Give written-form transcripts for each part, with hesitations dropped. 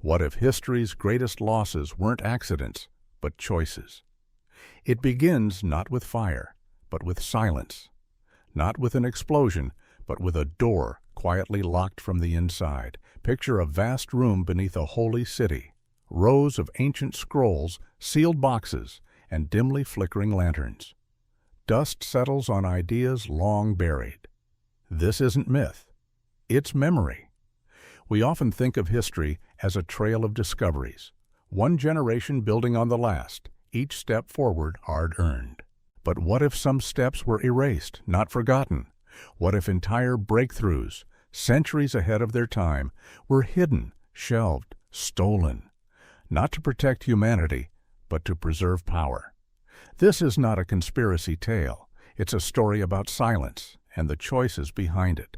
What if history's greatest losses weren't accidents, but choices? It begins not with fire, but with silence. Not with an explosion, but with a door quietly locked from the inside. Picture a vast room beneath a holy city. Rows of ancient scrolls, sealed boxes, and dimly flickering lanterns. Dust settles on ideas long buried. This isn't myth. It's memory. We often think of history as a trail of discoveries, one generation building on the last, each step forward hard-earned. But what if some steps were erased, not forgotten? What if entire breakthroughs, centuries ahead of their time, were hidden, shelved, stolen? Not to protect humanity, but to preserve power. This is not a conspiracy tale. It's a story about silence and the choices behind it.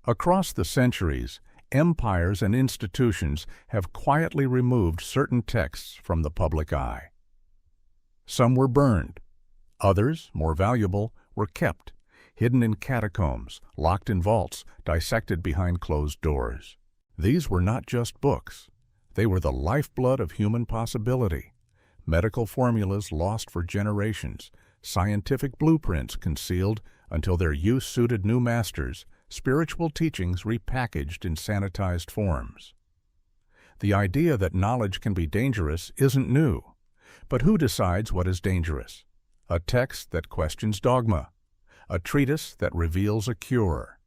Across the centuries, empires and institutions have quietly removed certain texts from the public eye. Some were burned. Others, more valuable, were kept, hidden in catacombs, locked in vaults, dissected behind closed doors. These were not just books. They were the lifeblood of human possibility. Medical formulas lost for generations, scientific blueprints concealed until their use suited new masters, spiritual teachings repackaged in sanitized forms. The idea that knowledge can be dangerous isn't new. But who decides what is dangerous? A text that questions dogma, a treatise that reveals a cure,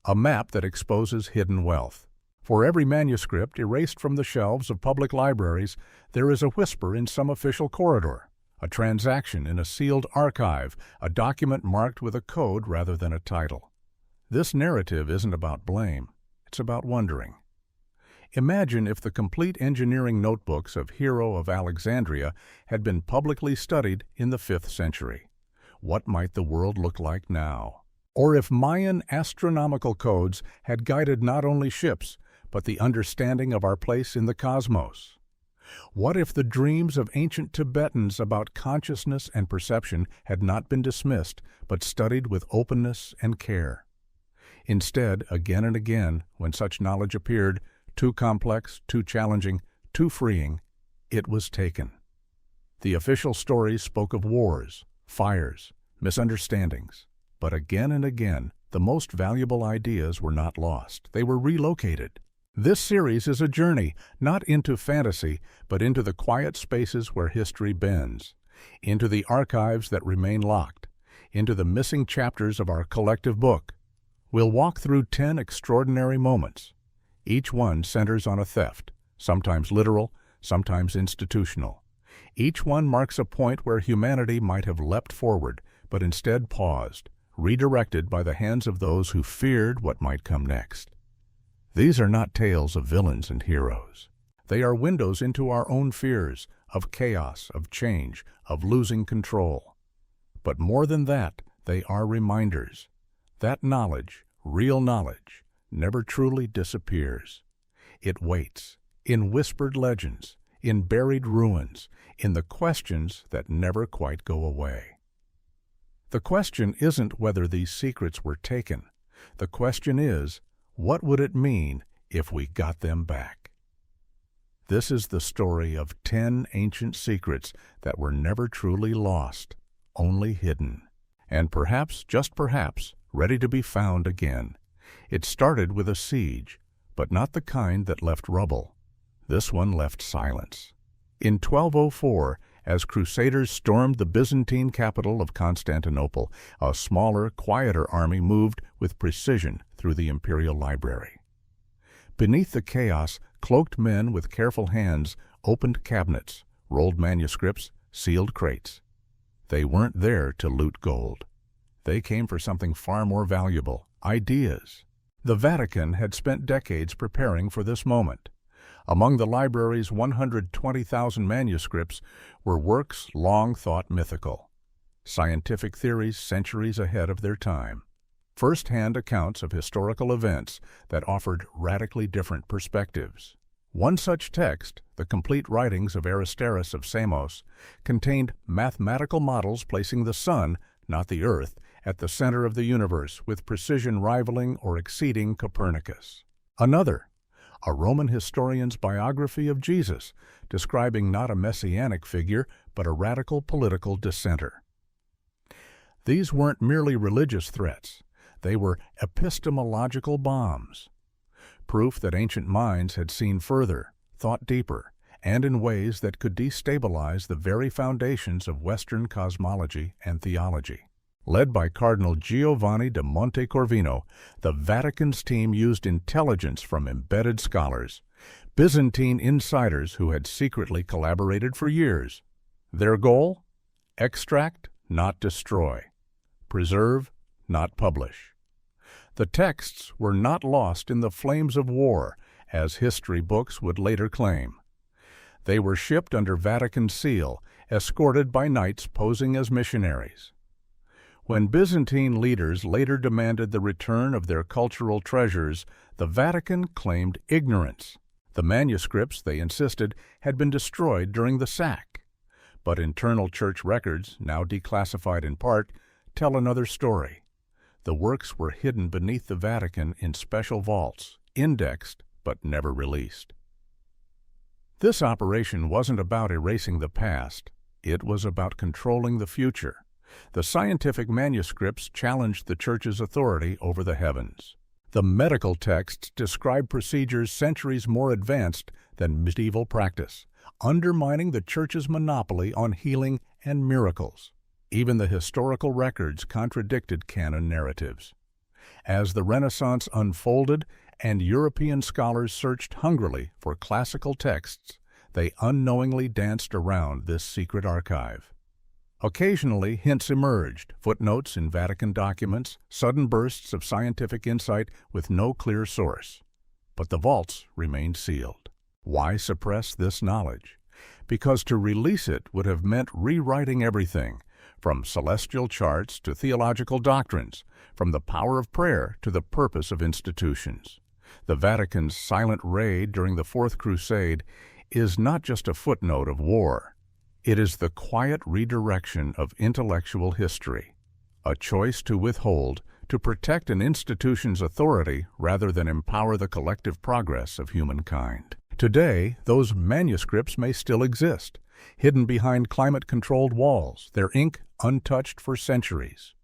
a map that exposes hidden wealth. For every manuscript erased from the shelves of public libraries, there is a whisper in some official corridor, a transaction in a sealed archive, a document marked with a code rather than a title. This narrative isn't about blame, it's about wondering. Imagine if the complete engineering notebooks of Hero of Alexandria had been publicly studied in the 5th century. What might the world look like now? Or if Mayan astronomical codes had guided not only ships, but the understanding of our place in the cosmos? What if the dreams of ancient Tibetans about consciousness and perception had not been dismissed, but studied with openness and care? Instead, again and again, when such knowledge appeared, too complex, too challenging, too freeing, it was taken. The official stories spoke of wars, fires, misunderstandings. But again and again, the most valuable ideas were not lost. They were relocated. This series is a journey, not into fantasy, but into the quiet spaces where history bends, into the archives that remain locked, into the missing chapters of our collective book. We'll walk through 10 extraordinary moments. Each one centers on a theft, sometimes literal, sometimes institutional. Each one marks a point where humanity might have leapt forward, but instead paused, redirected by the hands of those who feared what might come next. These are not tales of villains and heroes. They are windows into our own fears, of chaos, of change, of losing control. But more than that, they are reminders. That knowledge, real knowledge, never truly disappears. It waits, in whispered legends, in buried ruins, in the questions that never quite go away. The question isn't whether these secrets were taken. The question is, what would it mean if we got them back? This is the story of 10 ancient secrets that were never truly lost, only hidden, and perhaps, just perhaps, ready to be found again. It started with a siege, but not the kind that left rubble. This one left silence. In 1204, as crusaders stormed the Byzantine capital of Constantinople, a smaller, quieter army moved with precision through the imperial library. Beneath the chaos, cloaked men with careful hands opened cabinets, rolled manuscripts, sealed crates. They weren't there to loot gold. They came for something far more valuable, ideas. The Vatican had spent decades preparing for this moment. Among the library's 120,000 manuscripts were works long thought mythical, scientific theories centuries ahead of their time, first-hand accounts of historical events that offered radically different perspectives. One such text, the complete writings of Aristeras of Samos, contained mathematical models placing the sun, not the earth, at the center of the universe with precision rivaling or exceeding Copernicus. Another, a Roman historian's biography of Jesus, describing not a messianic figure, but a radical political dissenter. These weren't merely religious threats. They were epistemological bombs, proof that ancient minds had seen further, thought deeper, and in ways that could destabilize the very foundations of Western cosmology and theology. Led by Cardinal Giovanni da Montecorvino, the Vatican's team used intelligence from embedded scholars, Byzantine insiders who had secretly collaborated for years. Their goal? Extract, not destroy. Preserve, not publish. The texts were not lost in the flames of war, as history books would later claim. They were shipped under Vatican seal, escorted by knights posing as missionaries. When Byzantine leaders later demanded the return of their cultural treasures, the Vatican claimed ignorance. The manuscripts, they insisted, had been destroyed during the sack. But internal church records, now declassified in part, tell another story. The works were hidden beneath the Vatican in special vaults, indexed but never released. This operation wasn't about erasing the past. It was about controlling the future. The scientific manuscripts challenged the Church's authority over the heavens. The medical texts describe procedures centuries more advanced than medieval practice, undermining the Church's monopoly on healing and miracles. Even the historical records contradicted canon narratives. As the Renaissance unfolded and European scholars searched hungrily for classical texts, they unknowingly danced around this secret archive. Occasionally, hints emerged, footnotes in Vatican documents, sudden bursts of scientific insight with no clear source. But the vaults remained sealed. Why suppress this knowledge? Because to release it would have meant rewriting everything, from celestial charts to theological doctrines, from the power of prayer to the purpose of institutions. The Vatican's silent raid during the Fourth Crusade is not just a footnote of war. It is the quiet redirection of intellectual history, a choice to withhold, to protect an institution's authority rather than empower the collective progress of humankind. Today, those manuscripts may still exist, hidden behind climate-controlled walls, their ink untouched for centuries.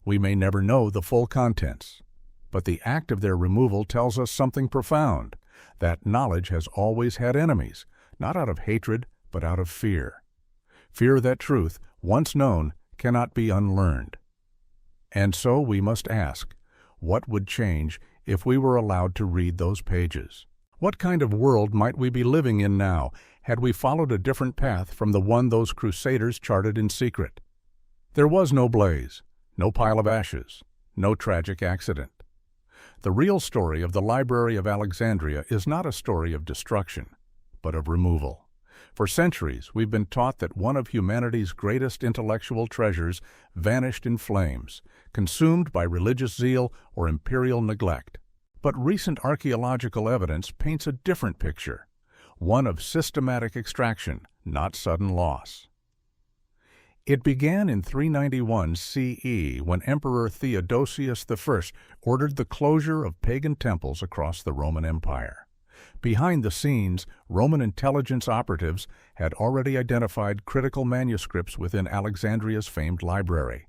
We may never know the full contents, but the act of their removal tells us something profound, that knowledge has always had enemies, not out of hatred, but out of fear. Fear that truth, once known, cannot be unlearned. And so we must ask, what would change if we were allowed to read those pages? What kind of world might we be living in now had we followed a different path from the one those crusaders charted in secret? There was no blaze, no pile of ashes, no tragic accident. The real story of the Library of Alexandria is not a story of destruction, but of removal. For centuries, we've been taught that one of humanity's greatest intellectual treasures vanished in flames, consumed by religious zeal or imperial neglect. But recent archaeological evidence paints a different picture, one of systematic extraction, not sudden loss. It began in 391 CE when Emperor Theodosius I ordered the closure of pagan temples across the Roman Empire. Behind the scenes, Roman intelligence operatives had already identified critical manuscripts within Alexandria's famed library,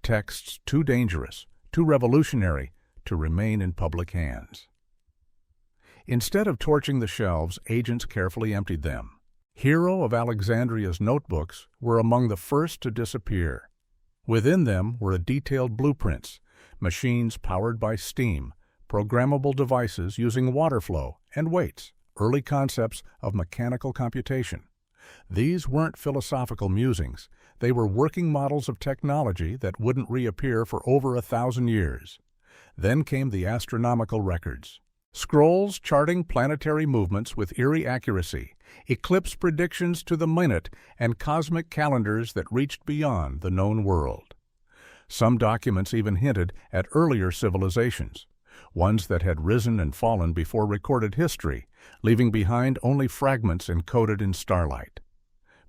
texts too dangerous, too revolutionary to remain in public hands. Instead of torching the shelves, agents carefully emptied them. Hero of Alexandria's notebooks were among the first to disappear. Within them were detailed blueprints, machines powered by steam, programmable devices using water flow and weights, early concepts of mechanical computation. These weren't philosophical musings. They were working models of technology that wouldn't reappear for over 1,000 years. Then came the astronomical records. Scrolls charting planetary movements with eerie accuracy, eclipse predictions to the minute, and cosmic calendars that reached beyond the known world. Some documents even hinted at earlier civilizations, ones that had risen and fallen before recorded history, leaving behind only fragments encoded in starlight.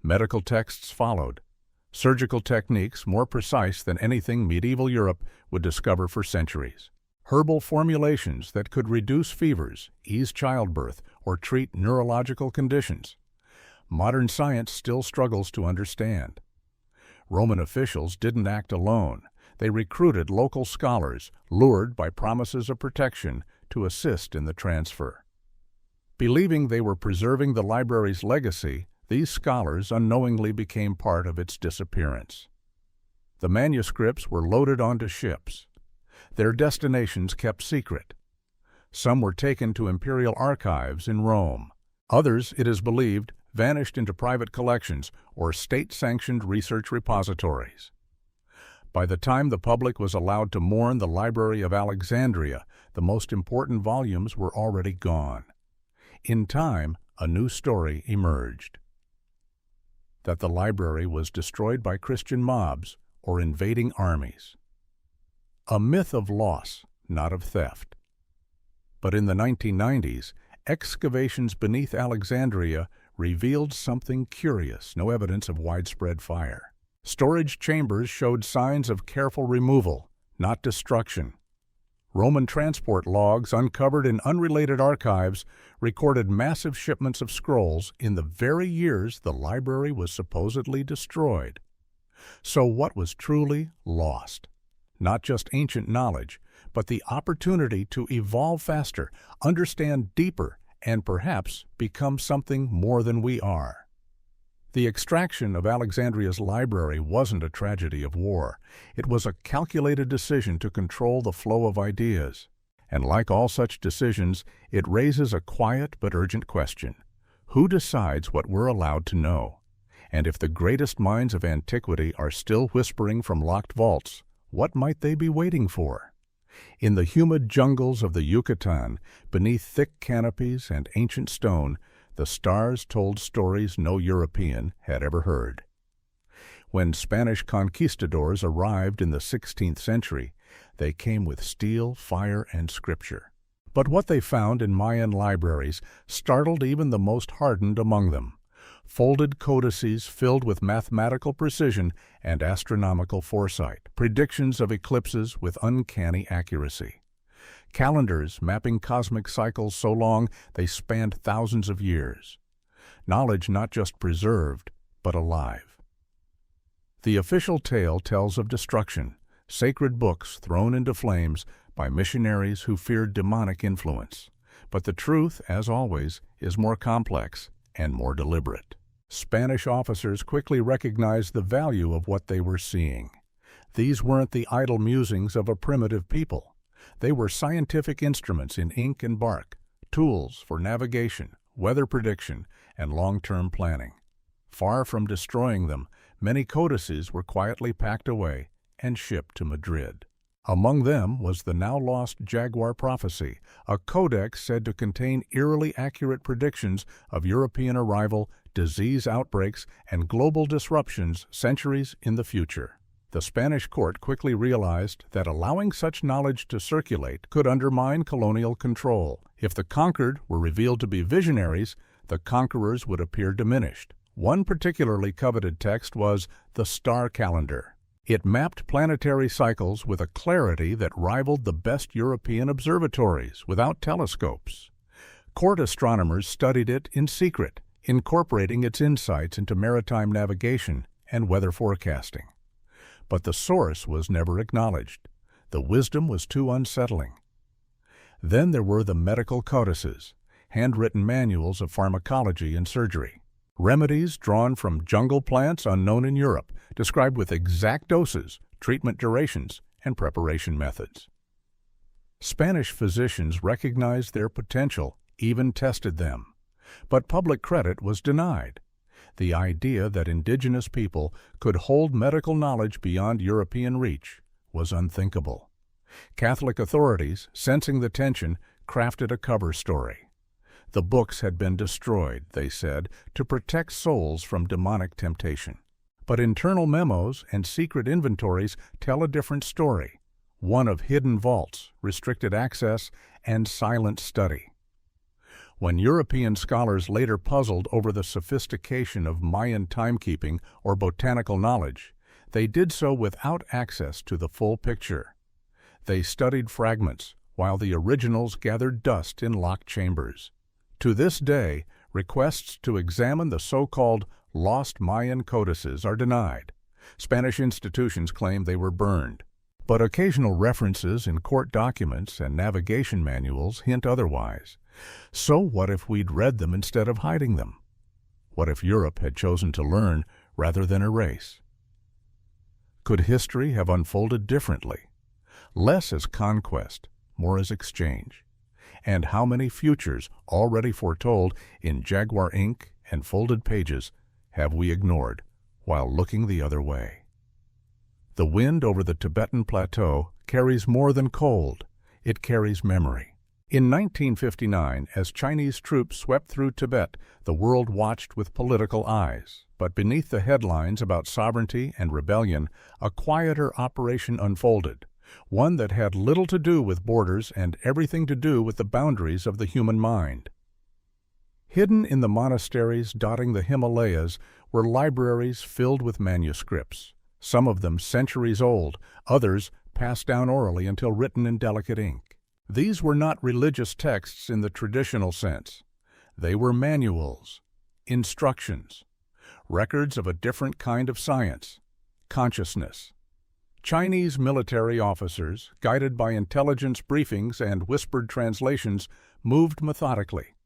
Medical texts followed, surgical techniques more precise than anything medieval Europe would discover for centuries. herbal formulations that could reduce fevers, ease childbirth, or treat neurological conditions. Modern science still struggles to understand. Roman officials didn't act alone. They recruited local scholars, lured by promises of protection, to assist in the transfer. Believing they were preserving the library's legacy, these scholars unknowingly became part of its disappearance. The manuscripts were loaded onto ships. Their destinations kept secret. Some were taken to imperial archives in Rome. Others, it is believed, vanished into private collections or state-sanctioned research repositories. By the time the public was allowed to mourn the Library of Alexandria, the most important volumes were already gone. In time, a new story emerged: that the library was destroyed by Christian mobs or invading armies. A myth of loss, not of theft. But in the 1990s, excavations beneath Alexandria revealed something curious, no evidence of widespread fire. Storage chambers showed signs of careful removal, not destruction. Roman transport logs uncovered in unrelated archives recorded massive shipments of scrolls in the very years the library was supposedly destroyed. So what was truly lost? Not just ancient knowledge, but the opportunity to evolve faster, understand deeper, and perhaps become something more than we are. The extraction of Alexandria's library wasn't a tragedy of war. It was a calculated decision to control the flow of ideas. And like all such decisions, it raises a quiet but urgent question. Who decides what we're allowed to know? And if the greatest minds of antiquity are still whispering from locked vaults, what might they be waiting for? In the humid jungles of the Yucatan, beneath thick canopies and ancient stone, the stars told stories no European had ever heard. When Spanish conquistadors arrived in the 16th century, they came with steel, fire, and scripture. But what they found in Mayan libraries startled even the most hardened among them: folded codices filled with mathematical precision and astronomical foresight, predictions of eclipses with uncanny accuracy. Calendars mapping cosmic cycles so long they spanned thousands of years. Knowledge not just preserved, but alive. The official tale tells of destruction, sacred books thrown into flames by missionaries who feared demonic influence. But the truth, as always, is more complex and more deliberate. Spanish officers quickly recognized the value of what they were seeing. These weren't the idle musings of a primitive people. They were scientific instruments in ink and bark, tools for navigation, weather prediction, and long-term planning. Far from destroying them, many codices were quietly packed away and shipped to Madrid. Among them was the now-lost Jaguar Prophecy, a codex said to contain eerily accurate predictions of European arrival, disease outbreaks, and global disruptions centuries in the future. The Spanish court quickly realized that allowing such knowledge to circulate could undermine colonial control. If the conquered were revealed to be visionaries, the conquerors would appear diminished. One particularly coveted text was the star calendar. It mapped planetary cycles with a clarity that rivaled the best European observatories without telescopes. Court astronomers studied it in secret, incorporating its insights into maritime navigation and weather forecasting. But the source was never acknowledged. The wisdom was too unsettling. Then there were the medical codices, handwritten manuals of pharmacology and surgery. Remedies drawn from jungle plants unknown in Europe, described with exact doses, treatment durations, and preparation methods. Spanish physicians recognized their potential, even tested them. But public credit was denied. The idea that indigenous people could hold medical knowledge beyond European reach was unthinkable. Catholic authorities, sensing the tension, crafted a cover story. The books had been destroyed, they said, to protect souls from demonic temptation. But internal memos and secret inventories tell a different story, one of hidden vaults, restricted access, and silent study. When European scholars later puzzled over the sophistication of Mayan timekeeping or botanical knowledge, they did so without access to the full picture. They studied fragments, while the originals gathered dust in locked chambers. To this day, requests to examine the so-called lost Mayan codices are denied. Spanish institutions claim they were burned. But occasional references in court documents and navigation manuals hint otherwise. So what if we'd read them instead of hiding them? What if Europe had chosen to learn rather than erase? Could history have unfolded differently? Less as conquest, more as exchange. And how many futures already foretold in jaguar ink and folded pages have we ignored while looking the other way? The wind over the Tibetan plateau carries more than cold. It carries memory. In 1959, as Chinese troops swept through Tibet, the world watched with political eyes. But beneath the headlines about sovereignty and rebellion, a quieter operation unfolded, one that had little to do with borders and everything to do with the boundaries of the human mind. Hidden in the monasteries dotting the Himalayas were libraries filled with manuscripts, some of them centuries old, others passed down orally until written in delicate ink. These were not religious texts in the traditional sense. They were manuals, instructions, records of a different kind of science, consciousness. Chinese military officers, guided by intelligence briefings and whispered translations, moved methodically.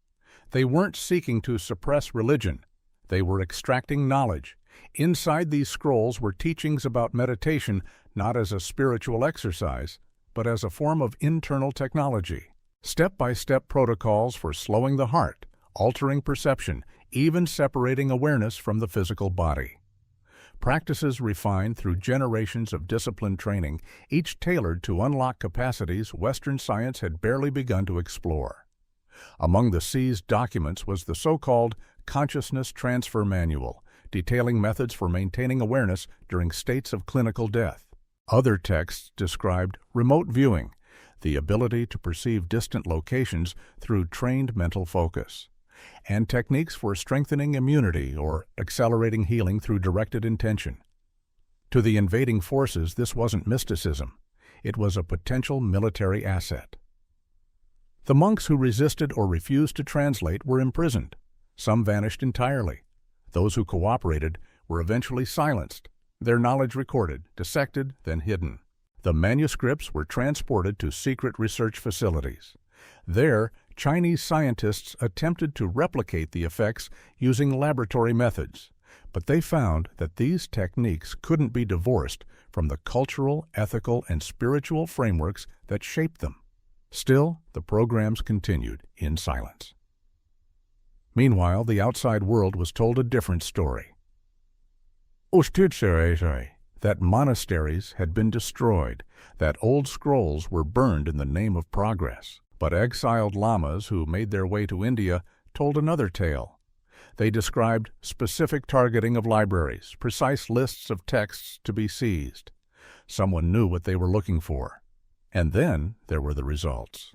They weren't seeking to suppress religion. They were extracting knowledge. Inside these scrolls were teachings about meditation, not as a spiritual exercise, but as a form of internal technology. Step-by-step protocols for slowing the heart, altering perception, even separating awareness from the physical body. Practices refined through generations of disciplined training, each tailored to unlock capacities Western science had barely begun to explore. Among the seized documents was the so-called Consciousness Transfer Manual, detailing methods for maintaining awareness during states of clinical death. Other texts described remote viewing, the ability to perceive distant locations through trained mental focus, and techniques for strengthening immunity or accelerating healing through directed intention. To the invading forces, this wasn't mysticism. It was a potential military asset. The monks who resisted or refused to translate were imprisoned. Some vanished entirely. Those who cooperated were eventually silenced, their knowledge recorded, dissected, then hidden. The manuscripts were transported to secret research facilities. There, Chinese scientists attempted to replicate the effects using laboratory methods, but they found that these techniques couldn't be divorced from the cultural, ethical, and spiritual frameworks that shaped them. Still, the programs continued in silence. Meanwhile, the outside world was told a different story. That monasteries had been destroyed, that old scrolls were burned in the name of progress. But exiled lamas who made their way to India told another tale. They described specific targeting of libraries, precise lists of texts to be seized. Someone knew what they were looking for. And then there were the results.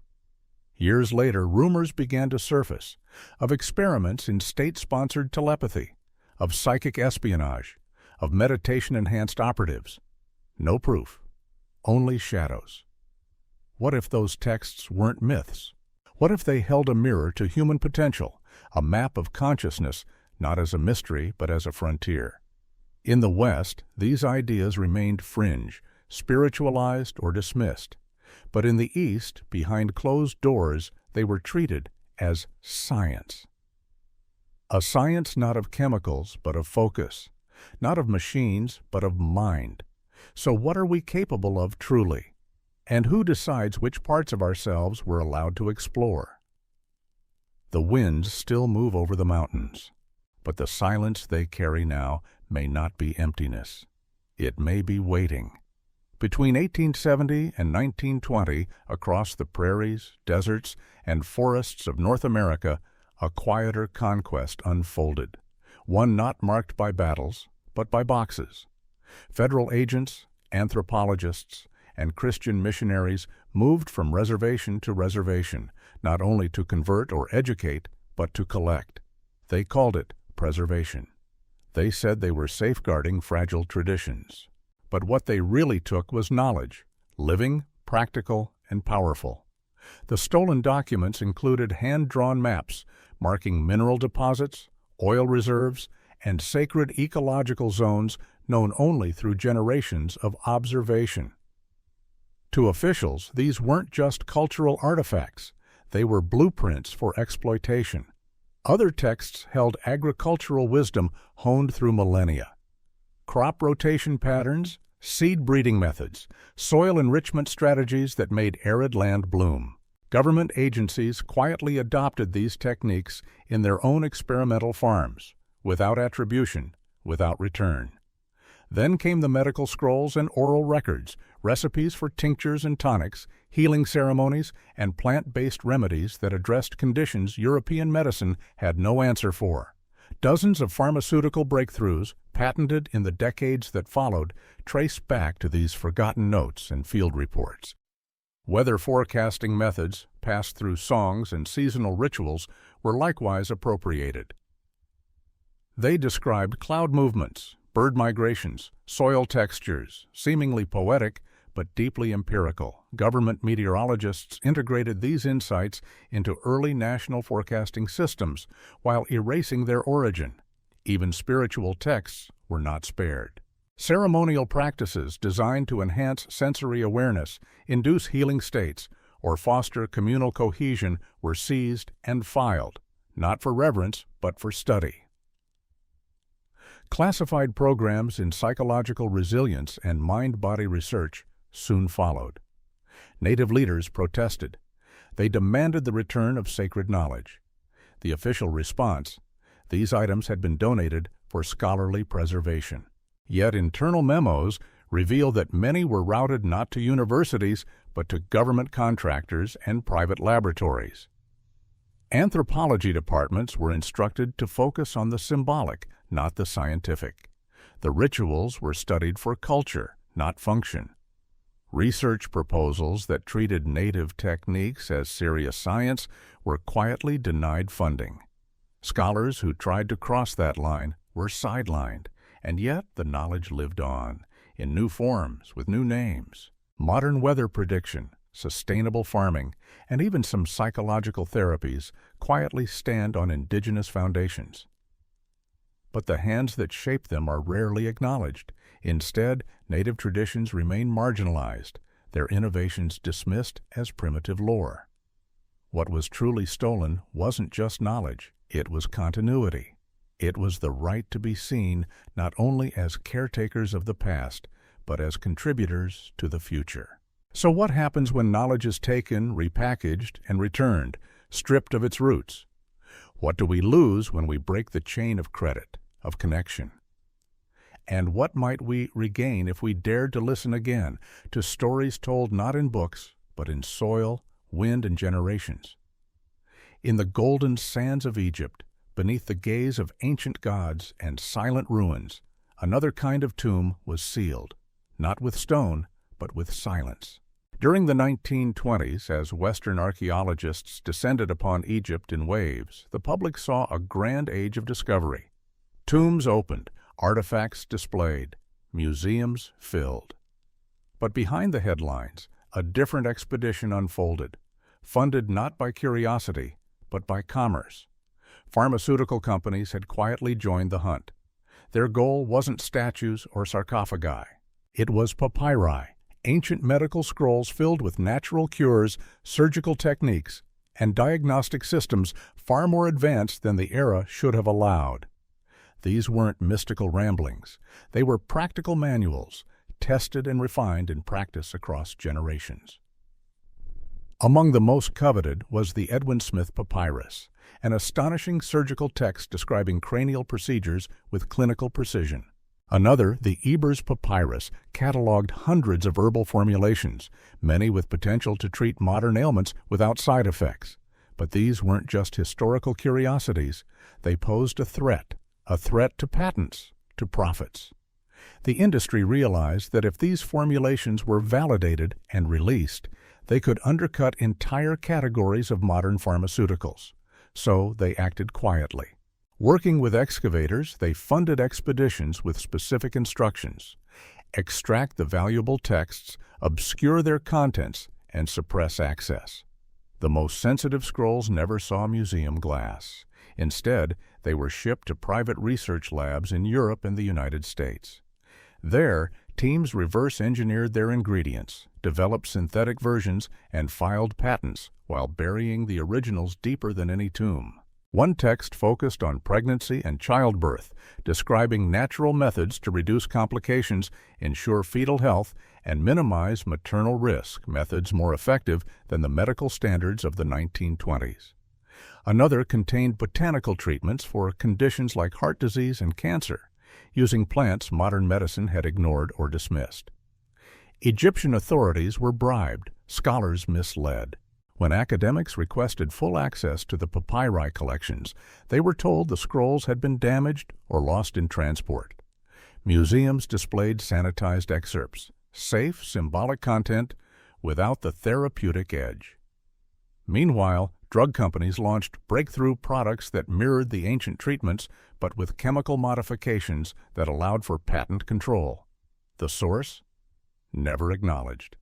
Years later, rumors began to surface of experiments in state-sponsored telepathy, of psychic espionage, of meditation-enhanced operatives. No proof, only shadows. What if those texts weren't myths? What if they held a mirror to human potential, a map of consciousness, not as a mystery but as a frontier? In the West, these ideas remained fringe, spiritualized or dismissed. But in the East, behind closed doors, they were treated as science. A science not of chemicals but of focus, not of machines but of mind. So what are we capable of truly? And who decides which parts of ourselves we're allowed to explore? The winds still move over the mountains, but the silence they carry now may not be emptiness. It may be waiting. Between 1870 and 1920, across the prairies, deserts, and forests of North America, a quieter conquest unfolded, one not marked by battles, but by boxes. Federal agents, anthropologists, and Christian missionaries moved from reservation to reservation, not only to convert or educate, but to collect. They called it preservation. They said they were safeguarding fragile traditions. But what they really took was knowledge, living, practical, and powerful. The stolen documents included hand-drawn maps marking mineral deposits, oil reserves, and sacred ecological zones known only through generations of observation. To officials, these weren't just cultural artifacts. They were blueprints for exploitation. Other texts held agricultural wisdom honed through millennia. Crop rotation patterns, seed breeding methods, soil enrichment strategies that made arid land bloom. Government agencies quietly adopted these techniques in their own experimental farms, without attribution, without return. Then came the medical scrolls and oral records, recipes for tinctures and tonics, healing ceremonies, and plant-based remedies that addressed conditions European medicine had no answer for. Dozens of pharmaceutical breakthroughs, patented in the decades that followed, trace back to these forgotten notes and field reports. Weather forecasting methods, passed through songs and seasonal rituals, were likewise appropriated. They described cloud movements, bird migrations, soil textures, seemingly poetic but deeply empirical. Government meteorologists integrated these insights into early national forecasting systems while erasing their origin. Even spiritual texts were not spared. Ceremonial practices designed to enhance sensory awareness, induce healing states, or foster communal cohesion were seized and filed, not for reverence but for study. Classified programs in psychological resilience and mind-body research soon followed. Native leaders protested. They demanded the return of sacred knowledge. The official response: these items had been donated for scholarly preservation. Yet internal memos reveal that many were routed not to universities but to government contractors and private laboratories. Anthropology departments were instructed to focus on the symbolic, not the scientific. The rituals were studied for culture, not function. Research proposals that treated native techniques as serious science were quietly denied funding. Scholars who tried to cross that line were sidelined, and yet the knowledge lived on, in new forms, with new names. Modern weather prediction, sustainable farming, and even some psychological therapies quietly stand on indigenous foundations. But the hands that shape them are rarely acknowledged. Instead, native traditions remain marginalized, their innovations dismissed as primitive lore. What was truly stolen wasn't just knowledge, it was continuity. It was the right to be seen not only as caretakers of the past, but as contributors to the future. So what happens when knowledge is taken, repackaged, and returned, stripped of its roots? What do we lose when we break the chain of credit, of connection? And what might we regain if we dared to listen again to stories told not in books, but in soil, wind, and generations? In the golden sands of Egypt, beneath the gaze of ancient gods and silent ruins, another kind of tomb was sealed, not with stone, but with silence. During the 1920s, as Western archaeologists descended upon Egypt in waves, the public saw a grand age of discovery. Tombs opened, artifacts displayed, museums filled. But behind the headlines, a different expedition unfolded, funded not by curiosity, but by commerce. Pharmaceutical companies had quietly joined the hunt. Their goal wasn't statues or sarcophagi. It was papyri, ancient medical scrolls filled with natural cures, surgical techniques, and diagnostic systems far more advanced than the era should have allowed. These weren't mystical ramblings. They were practical manuals, tested and refined in practice across generations. Among the most coveted was the Edwin Smith Papyrus, an astonishing surgical text describing cranial procedures with clinical precision. Another, the Ebers Papyrus, cataloged hundreds of herbal formulations, many with potential to treat modern ailments without side effects. But these weren't just historical curiosities. They posed a threat to patents, to profits. The industry realized that if these formulations were validated and released, they could undercut entire categories of modern pharmaceuticals. So they acted quietly. Working with excavators, they funded expeditions with specific instructions. extract the valuable texts, obscure their contents, and suppress access. The most sensitive scrolls never saw museum glass. Instead, they were shipped to private research labs in Europe and the United States. There, teams reverse engineered their ingredients, developed synthetic versions, and filed patents while burying the originals deeper than any tomb. One text focused on pregnancy and childbirth, describing natural methods to reduce complications, ensure fetal health, and minimize maternal risk, methods more effective than the medical standards of the 1920s. Another contained botanical treatments for conditions like heart disease and cancer, using plants modern medicine had ignored or dismissed. Egyptian authorities were bribed, scholars misled. When academics requested full access to the papyri collections, they were told the scrolls had been damaged or lost in transport. Museums displayed sanitized excerpts, safe, symbolic content without the therapeutic edge. Meanwhile, drug companies launched breakthrough products that mirrored the ancient treatments, but with chemical modifications that allowed for patent control. The source? Never acknowledged.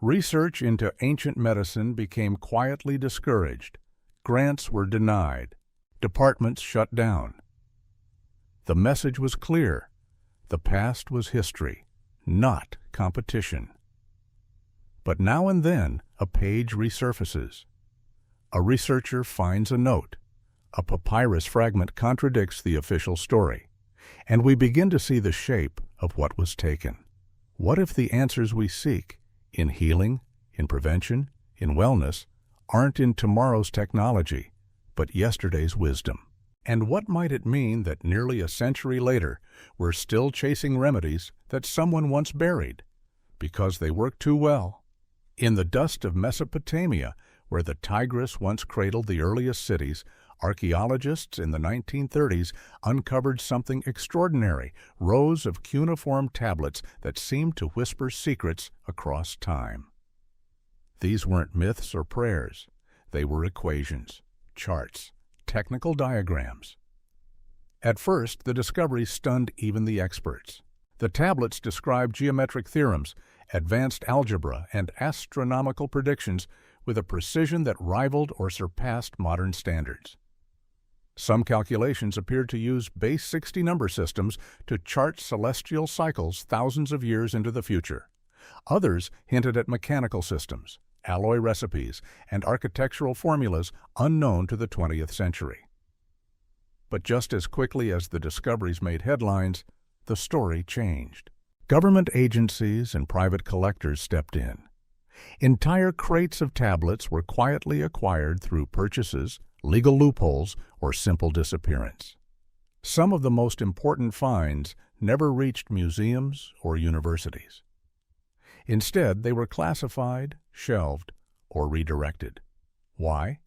Research into ancient medicine became quietly discouraged. Grants were denied. Departments shut down. The message was clear. The past was history, not competition. But now and then, a page resurfaces. A researcher finds a note. A papyrus fragment contradicts the official story, and we begin to see the shape of what was taken. What if the answers we seek, in healing, in prevention, in wellness, aren't in tomorrow's technology, but yesterday's wisdom? And what might it mean that nearly a century later, we're still chasing remedies that someone once buried because they worked too well? In the dust of Mesopotamia, where the Tigris once cradled the earliest cities, archaeologists in the 1930s uncovered something extraordinary, rows of cuneiform tablets that seemed to whisper secrets across time. These weren't myths or prayers. They were equations, charts, technical diagrams. At first, the discovery stunned even the experts. The tablets described geometric theorems, advanced algebra, and astronomical predictions with a precision that rivaled or surpassed modern standards. Some calculations appeared to use base 60 number systems to chart celestial cycles thousands of years into the future. Others hinted at mechanical systems, alloy recipes, and architectural formulas unknown to the 20th century. But just as quickly as the discoveries made headlines, the story changed. Government agencies and private collectors stepped in. Entire crates of tablets were quietly acquired through purchases, legal loopholes, or simple disappearance. Some of the most important finds never reached museums or universities. Instead, they were classified, shelved, or redirected. Why?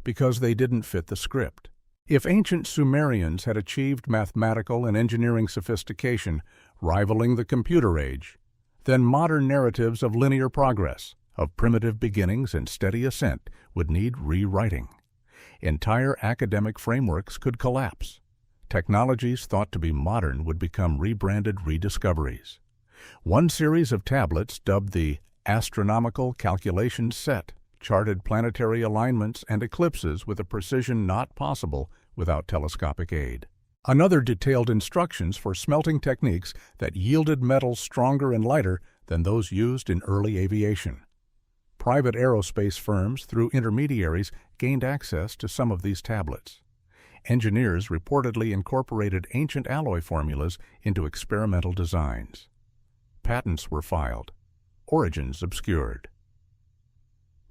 Because they didn't fit the script. If ancient Sumerians had achieved mathematical and engineering sophistication rivaling the computer age, then modern narratives of linear progress, of primitive beginnings and steady ascent would need rewriting. Entire academic frameworks could collapse. Technologies thought to be modern would become rebranded rediscoveries. One series of tablets, dubbed the Astronomical Calculation Set, charted planetary alignments and eclipses with a precision not possible without telescopic aid. Another detailed instructions for smelting techniques that yielded metals stronger and lighter than those used in early aviation. Private aerospace firms, through intermediaries, gained access to some of these tablets. Engineers reportedly incorporated ancient alloy formulas into experimental designs. Patents were filed, origins obscured.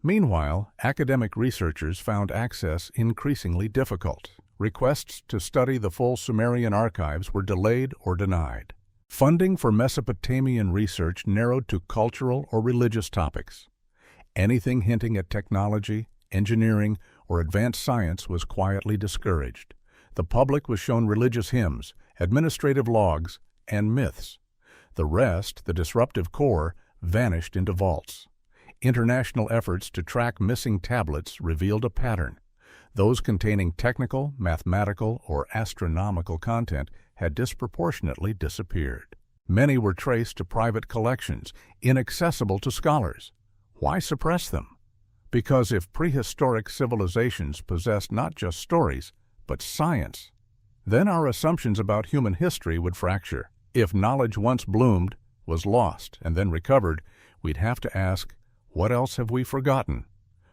Meanwhile, academic researchers found access increasingly difficult. Requests to study the full Sumerian archives were delayed or denied. Funding for Mesopotamian research narrowed to cultural or religious topics. Anything hinting at technology, engineering, or advanced science was quietly discouraged. The public was shown religious hymns, administrative logs, and myths. The rest, the disruptive core, vanished into vaults. International efforts to track missing tablets revealed a pattern. Those containing technical, mathematical, or astronomical content had disproportionately disappeared. Many were traced to private collections, inaccessible to scholars. Why suppress them? Because if prehistoric civilizations possessed not just stories, but science, then our assumptions about human history would fracture. If knowledge once bloomed, was lost, and then recovered, we'd have to ask, what else have we forgotten?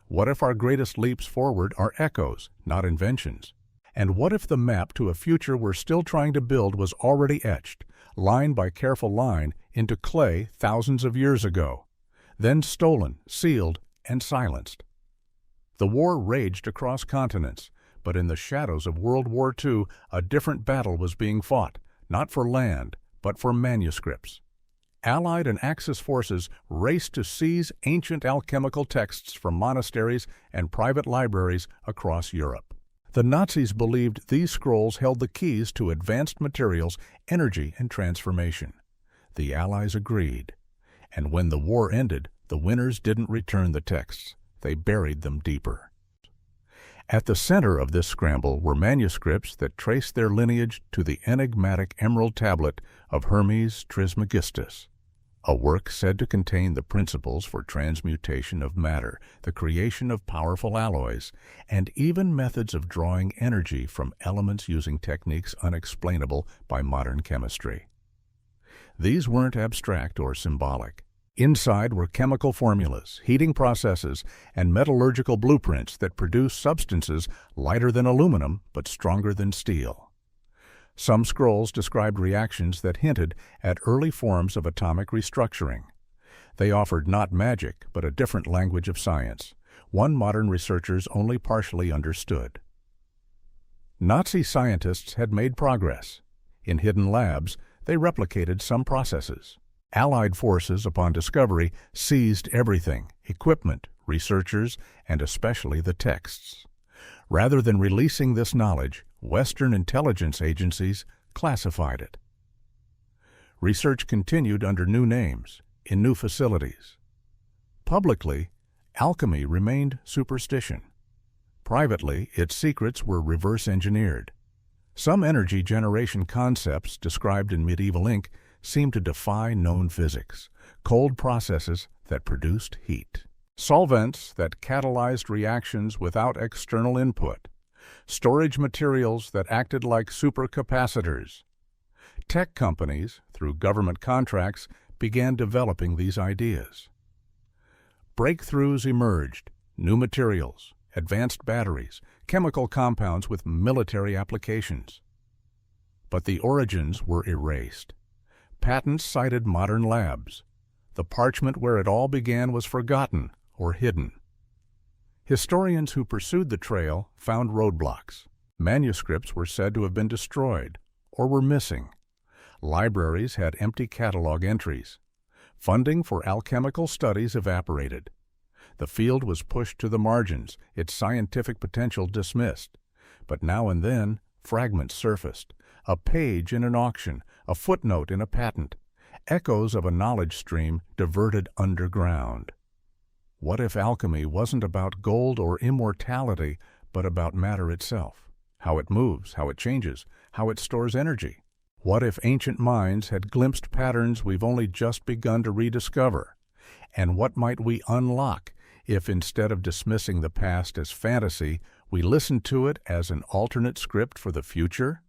What if our greatest leaps forward are echoes, not inventions? And what if the map to a future we're still trying to build was already etched, line by careful line, into clay thousands of years ago, then stolen, sealed, and silenced? The war raged across continents, but in the shadows of World War II, a different battle was being fought, not for land, but for manuscripts. Allied and Axis forces raced to seize ancient alchemical texts from monasteries and private libraries across Europe. The Nazis believed these scrolls held the keys to advanced materials, energy, and transformation. The Allies agreed. And when the war ended, the winners didn't return the texts. They buried them deeper. At the center of this scramble were manuscripts that traced their lineage to the enigmatic emerald tablet of Hermes Trismegistus, a work said to contain the principles for transmutation of matter, the creation of powerful alloys, and even methods of drawing energy from elements using techniques unexplainable by modern chemistry. These weren't abstract or symbolic. Inside were chemical formulas, heating processes, and metallurgical blueprints that produced substances lighter than aluminum but stronger than steel. Some scrolls described reactions that hinted at early forms of atomic restructuring. They offered not magic, but a different language of science, one modern researchers only partially understood. Nazi scientists had made progress. In hidden labs, they replicated some processes. Allied forces, upon discovery, seized everything: equipment, researchers, and especially the texts. Rather than releasing this knowledge, Western intelligence agencies classified it. Research continued under new names, in new facilities. Publicly, alchemy remained superstition. Privately, its secrets were reverse engineered. Some energy generation concepts described in medieval ink seemed to defy known physics: cold processes that produced heat, solvents that catalyzed reactions without external input, storage materials that acted like supercapacitors. Tech companies, through government contracts, began developing these ideas. Breakthroughs emerged: new materials, advanced batteries, chemical compounds with military applications. But the origins were erased. Patents cited modern labs. The parchment where it all began was forgotten or hidden. Historians who pursued the trail found roadblocks. Manuscripts were said to have been destroyed or were missing. Libraries had empty catalog entries. Funding for alchemical studies evaporated. The field was pushed to the margins, its scientific potential dismissed. But now and then, fragments surfaced: a page in an auction, a footnote in a patent, echoes of a knowledge stream diverted underground. What if alchemy wasn't about gold or immortality, but about matter itself? How it moves, how it changes, how it stores energy? What if ancient minds had glimpsed patterns we've only just begun to rediscover? And what might we unlock if, instead of dismissing the past as fantasy, we listened to it as an alternate script for the future?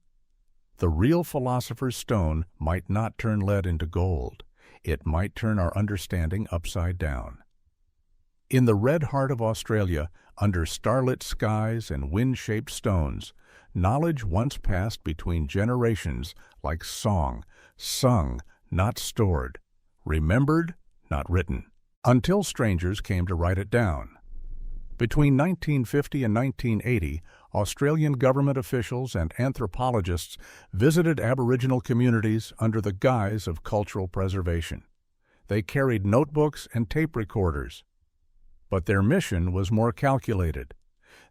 The real philosopher's stone might not turn lead into gold. It might turn our understanding upside down. In the red heart of Australia, under starlit skies and wind-shaped stones, knowledge once passed between generations like song, sung, not stored, remembered, not written, until strangers came to write it down. Between 1950 and 1980, Australian government officials and anthropologists visited Aboriginal communities under the guise of cultural preservation. They carried notebooks and tape recorders. But their mission was more calculated.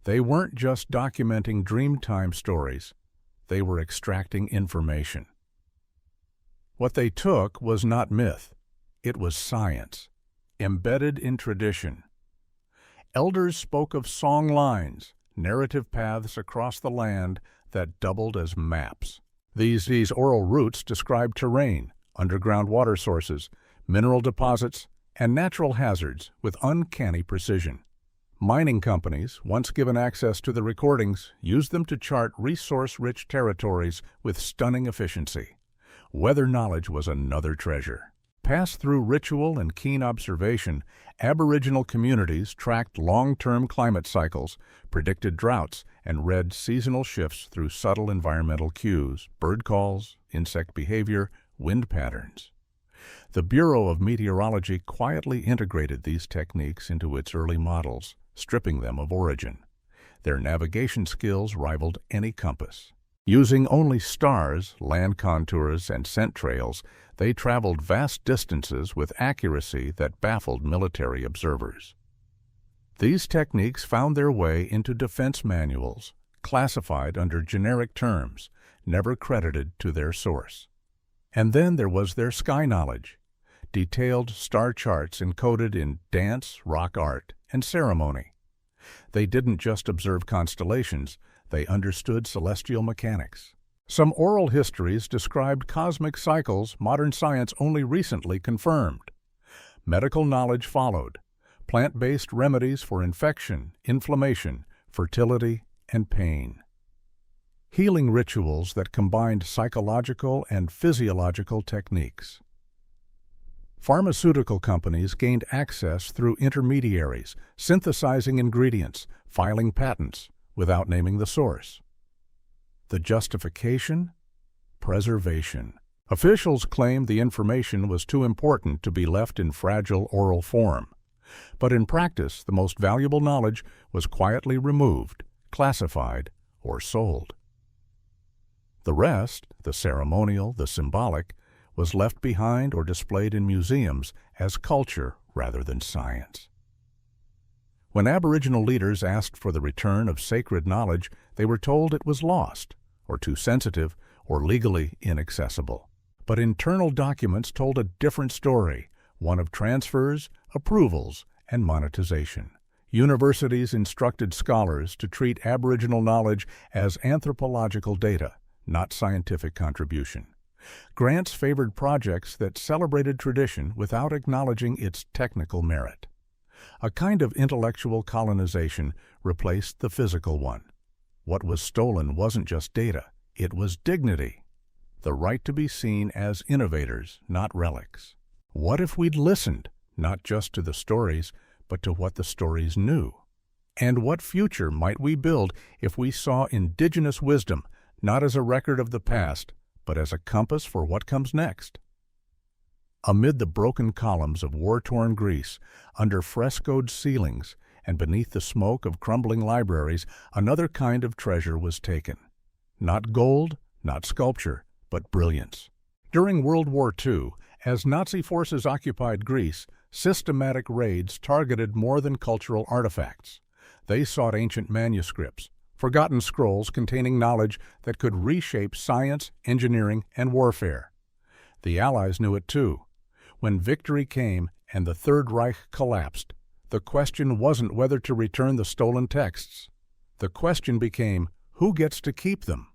They weren't just documenting Dreamtime stories. They were extracting information. What they took was not myth. It was science, embedded in tradition. Elders spoke of song lines, narrative paths across the land that doubled as maps. These oral routes described terrain, underground water sources, mineral deposits, and natural hazards with uncanny precision. Mining companies, once given access to the recordings, used them to chart resource-rich territories with stunning efficiency. Weather knowledge was another treasure. Passed through ritual and keen observation, Aboriginal communities tracked long-term climate cycles, predicted droughts, and read seasonal shifts through subtle environmental cues, bird calls, insect behavior, wind patterns. The Bureau of Meteorology quietly integrated these techniques into its early models, stripping them of origin. Their navigation skills rivaled any compass. Using only stars, land contours, and scent trails, they traveled vast distances with accuracy that baffled military observers. These techniques found their way into defense manuals, classified under generic terms, never credited to their source. And then there was their sky knowledge, detailed star charts encoded in dance, rock art, and ceremony. They didn't just observe constellations, they understood celestial mechanics. Some oral histories described cosmic cycles modern science only recently confirmed. Medical knowledge followed, plant-based remedies for infection, inflammation, fertility, and pain. Healing rituals that combined psychological and physiological techniques. Pharmaceutical companies gained access through intermediaries, synthesizing ingredients, filing patents, without naming the source. The justification? Preservation. Officials claimed the information was too important to be left in fragile oral form. But in practice, the most valuable knowledge was quietly removed, classified, or sold. The rest, the ceremonial, the symbolic, was left behind or displayed in museums as culture rather than science. When Aboriginal leaders asked for the return of sacred knowledge, they were told it was lost, or too sensitive, or legally inaccessible. But internal documents told a different story, one of transfers, approvals, and monetization. Universities instructed scholars to treat Aboriginal knowledge as anthropological data, not scientific contribution. Grants favored projects that celebrated tradition without acknowledging its technical merit. A kind of intellectual colonization replaced the physical one. What was stolen wasn't just data, it was dignity. The right to be seen as innovators, not relics. What if we'd listened, not just to the stories, but to what the stories knew? And what future might we build if we saw indigenous wisdom not as a record of the past, but as a compass for what comes next? Amid the broken columns of war-torn Greece, under frescoed ceilings, and beneath the smoke of crumbling libraries, another kind of treasure was taken. Not gold, not sculpture, but brilliance. During World War II, as Nazi forces occupied Greece, systematic raids targeted more than cultural artifacts. They sought ancient manuscripts, forgotten scrolls containing knowledge that could reshape science, engineering, and warfare. The Allies knew it too. When victory came and the Third Reich collapsed, the question wasn't whether to return the stolen texts. The question became, who gets to keep them?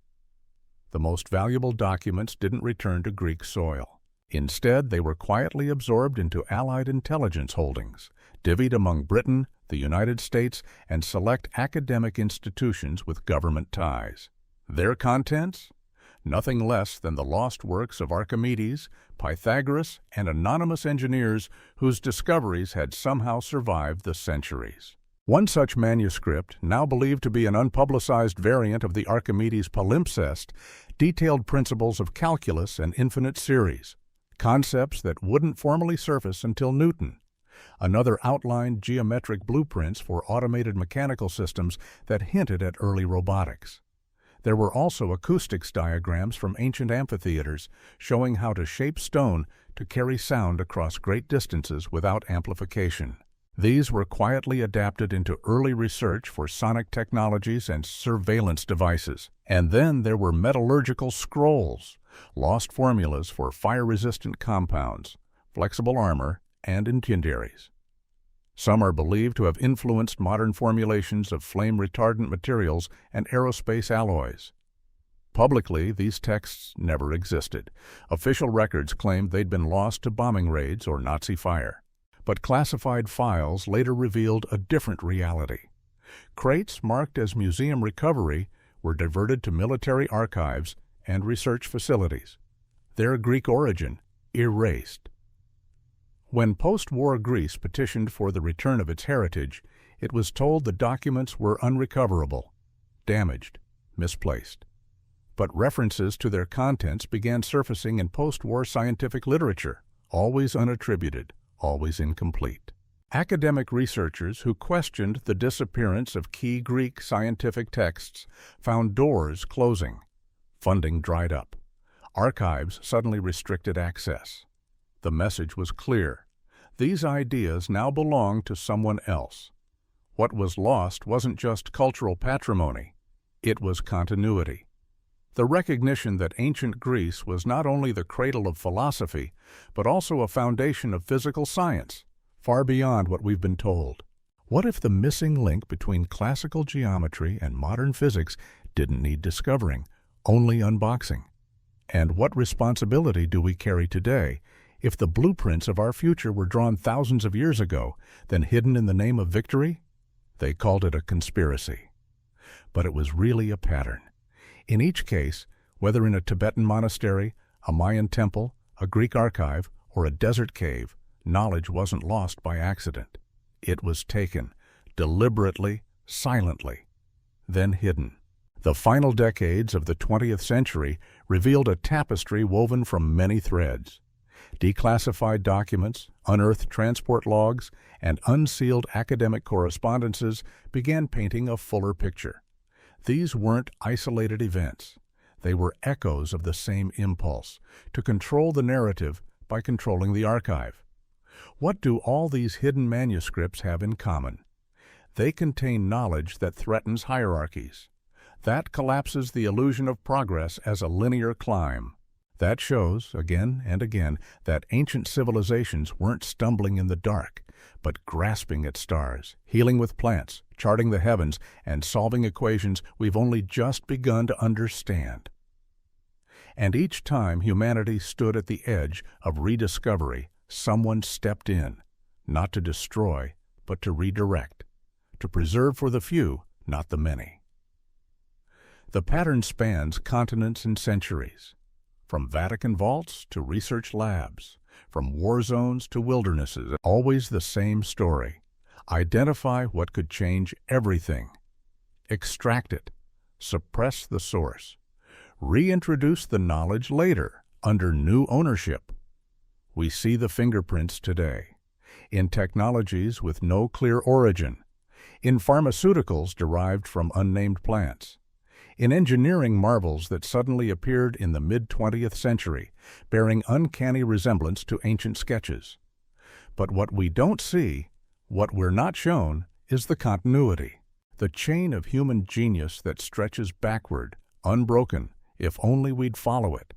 The most valuable documents didn't return to Greek soil. Instead, they were quietly absorbed into Allied intelligence holdings, divvied among Britain, the United States, and select academic institutions with government ties. Their contents? Nothing less than the lost works of Archimedes, Pythagoras, and anonymous engineers whose discoveries had somehow survived the centuries. One such manuscript, now believed to be an unpublicized variant of the Archimedes palimpsest, detailed principles of calculus and infinite series, concepts that wouldn't formally surface until Newton. Another outlined geometric blueprints for automated mechanical systems that hinted at early robotics. There were also acoustics diagrams from ancient amphitheaters showing how to shape stone to carry sound across great distances without amplification. These were quietly adapted into early research for sonic technologies and surveillance devices. And then there were metallurgical scrolls, lost formulas for fire-resistant compounds, flexible armor, and incendiaries. Some are believed to have influenced modern formulations of flame-retardant materials and aerospace alloys. Publicly, these texts never existed. Official records claimed they'd been lost to bombing raids or Nazi fire. But classified files later revealed a different reality. Crates marked as museum recovery were diverted to military archives and research facilities. Their Greek origin erased. When post-war Greece petitioned for the return of its heritage, it was told the documents were unrecoverable, damaged, misplaced. But references to their contents began surfacing in post-war scientific literature, always unattributed, always incomplete. Academic researchers who questioned the disappearance of key Greek scientific texts found doors closing, funding dried up, archives suddenly restricted access. The message was clear. These ideas now belong to someone else. What was lost wasn't just cultural patrimony, it was continuity. The recognition that ancient Greece was not only the cradle of philosophy, but also a foundation of physical science, far beyond what we've been told. What if the missing link between classical geometry and modern physics didn't need discovering, only unboxing? And what responsibility do we carry today if the blueprints of our future were drawn thousands of years ago, then hidden in the name of victory? They called it a conspiracy. But it was really a pattern. In each case, whether in a Tibetan monastery, a Mayan temple, a Greek archive, or a desert cave, knowledge wasn't lost by accident. It was taken, deliberately, silently, then hidden. The final decades of the 20th century revealed a tapestry woven from many threads. Declassified documents, unearthed transport logs, and unsealed academic correspondences began painting a fuller picture. These weren't isolated events. They were echoes of the same impulse, to control the narrative by controlling the archive. What do all these hidden manuscripts have in common? They contain knowledge that threatens hierarchies. That collapses the illusion of progress as a linear climb. That shows, again and again, that ancient civilizations weren't stumbling in the dark, but grasping at stars, healing with plants, charting the heavens, and solving equations we've only just begun to understand. And each time humanity stood at the edge of rediscovery, someone stepped in, not to destroy, but to redirect, to preserve for the few, not the many. The pattern spans continents and centuries. From Vatican vaults to research labs, from war zones to wildernesses, always the same story. Identify what could change everything. Extract it. Suppress the source. Reintroduce the knowledge later, under new ownership. We see the fingerprints today. In technologies with no clear origin. In pharmaceuticals derived from unnamed plants. In engineering marvels that suddenly appeared in the mid-20th century, bearing uncanny resemblance to ancient sketches. But what we don't see, what we're not shown, is the continuity, the chain of human genius that stretches backward, unbroken, if only we'd follow it.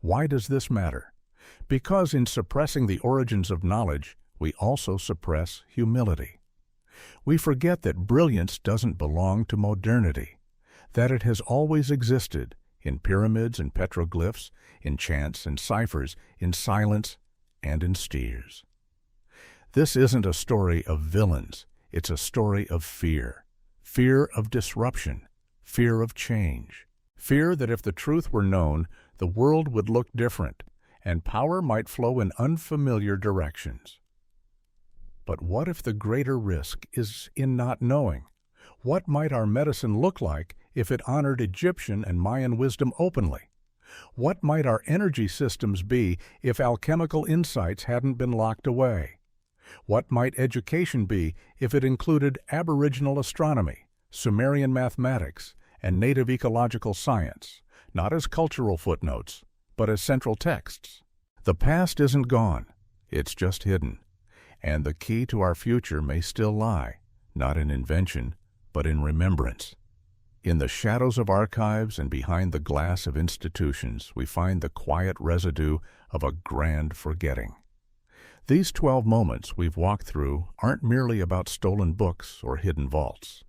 Why does this matter? Because in suppressing the origins of knowledge, we also suppress humility. We forget that brilliance doesn't belong to modernity, that it has always existed in pyramids and petroglyphs, in chants and ciphers, in silence and in steers. This isn't a story of villains, it's a story of fear. Fear of disruption, fear of change. Fear that if the truth were known, the world would look different, and power might flow in unfamiliar directions. But what if the greater risk is in not knowing? What might our medicine look like if it honored Egyptian and Mayan wisdom openly? What might our energy systems be if alchemical insights hadn't been locked away? What might education be if it included Aboriginal astronomy, Sumerian mathematics, and native ecological science, not as cultural footnotes, but as central texts? The past isn't gone, it's just hidden. And the key to our future may still lie, not in invention, but in remembrance. In the shadows of archives and behind the glass of institutions, we find the quiet residue of a grand forgetting. These 12 moments we've walked through aren't merely about stolen books or hidden vaults.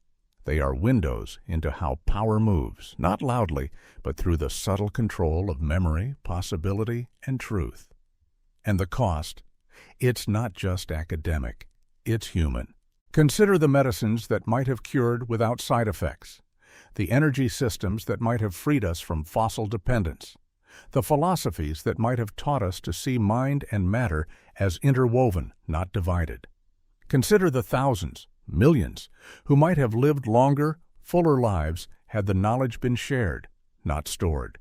They are windows into how power moves, not loudly, but through the subtle control of memory, possibility, and truth. And the cost? It's not just academic. It's human. Consider the medicines that might have cured without side effects, the energy systems that might have freed us from fossil dependence, the philosophies that might have taught us to see mind and matter as interwoven, not divided. Consider the thousands, millions, who might have lived longer, fuller lives had the knowledge been shared, not stored.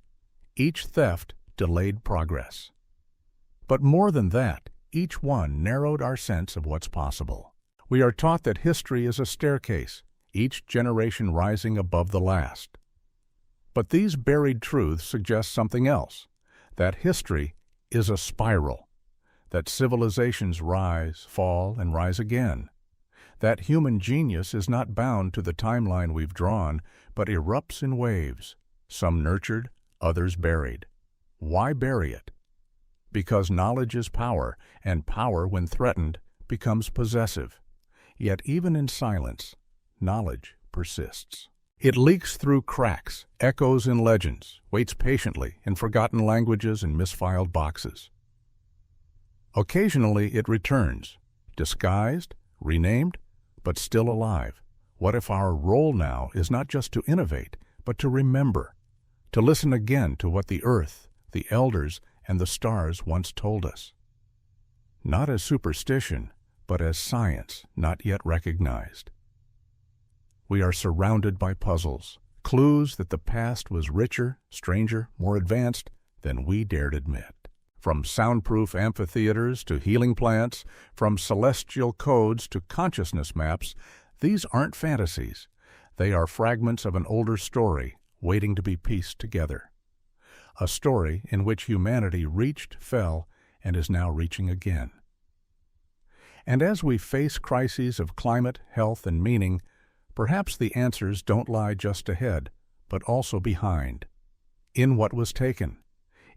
Each theft delayed progress. But more than that, each one narrowed our sense of what's possible. We are taught that history is a staircase, each generation rising above the last. But these buried truths suggest something else, that history is a spiral, that civilizations rise, fall, and rise again, that human genius is not bound to the timeline we've drawn, but erupts in waves, some nurtured, others buried. Why bury it? Because knowledge is power, and power, when threatened, becomes possessive. Yet even in silence, knowledge persists. It leaks through cracks, echoes in legends, waits patiently in forgotten languages and misfiled boxes. Occasionally it returns, disguised, renamed, but still alive. What if our role now is not just to innovate, but to remember, to listen again to what the earth, the elders, and the stars once told us? Not as superstition, but as science not yet recognized. We are surrounded by puzzles, clues that the past was richer, stranger, more advanced than we dared admit. From soundproof amphitheaters to healing plants, from celestial codes to consciousness maps, these aren't fantasies. They are fragments of an older story waiting to be pieced together. A story in which humanity reached, fell, and is now reaching again. And as we face crises of climate, health, and meaning, perhaps the answers don't lie just ahead, but also behind, in what was taken,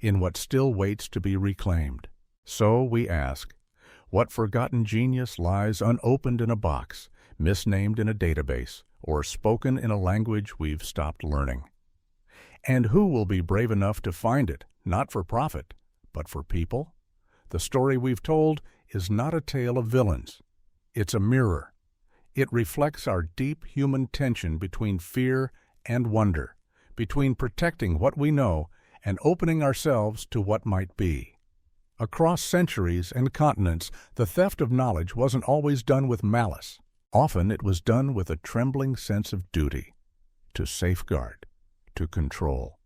in what still waits to be reclaimed. So we ask, what forgotten genius lies unopened in a box, misnamed in a database, or spoken in a language we've stopped learning? And who will be brave enough to find it, not for profit, but for people? The story we've told is not a tale of villains. It's a mirror. It reflects our deep human tension between fear and wonder, between protecting what we know and opening ourselves to what might be. Across centuries and continents, the theft of knowledge wasn't always done with malice. Often it was done with a trembling sense of duty, to safeguard, to control,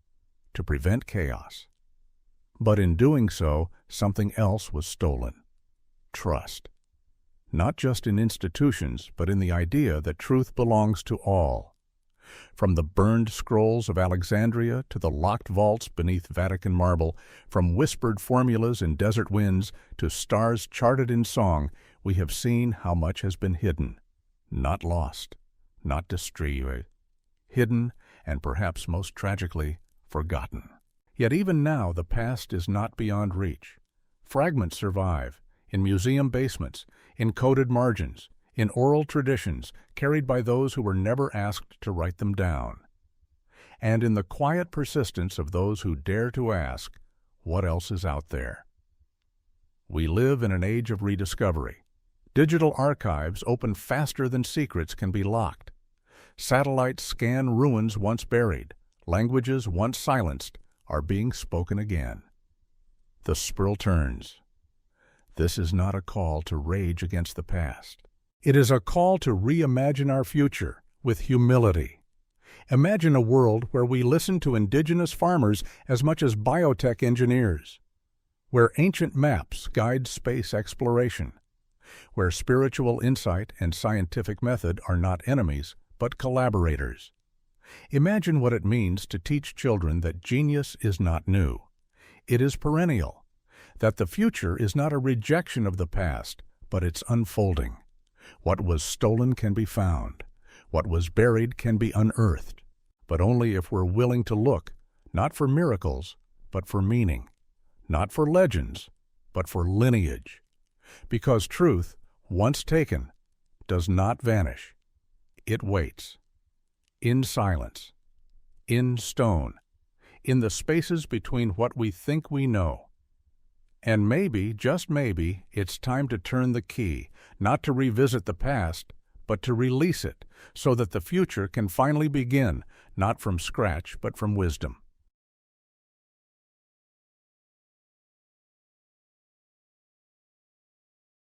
to prevent chaos. But in doing so, something else was stolen. Trust. Not just in institutions, but in the idea that truth belongs to all. From the burned scrolls of Alexandria to the locked vaults beneath Vatican marble, from whispered formulas in desert winds to stars charted in song, we have seen how much has been hidden, not lost, not destroyed, hidden, and perhaps most tragically, forgotten. Yet even now the past is not beyond reach. Fragments survive, in museum basements, in coded margins, in oral traditions carried by those who were never asked to write them down. And in the quiet persistence of those who dare to ask, what else is out there? We live in an age of rediscovery. Digital archives open faster than secrets can be locked. Satellites scan ruins once buried. Languages once silenced are being spoken again. The spiral turns. This is not a call to rage against the past. It is a call to reimagine our future with humility. Imagine a world where we listen to indigenous farmers as much as biotech engineers, where ancient maps guide space exploration, where spiritual insight and scientific method are not enemies, but collaborators. Imagine what it means to teach children that genius is not new. It is perennial, that the future is not a rejection of the past, but its unfolding. What was stolen can be found. What was buried can be unearthed, but only if we're willing to look, not for miracles, but for meaning, not for legends, but for lineage. Because truth, once taken, does not vanish. It waits. in silence, in stone, in the spaces between what we think we know. And maybe, just maybe, it's time to turn the key, not to revisit the past, but to release it, so that the future can finally begin, not from scratch, but from wisdom.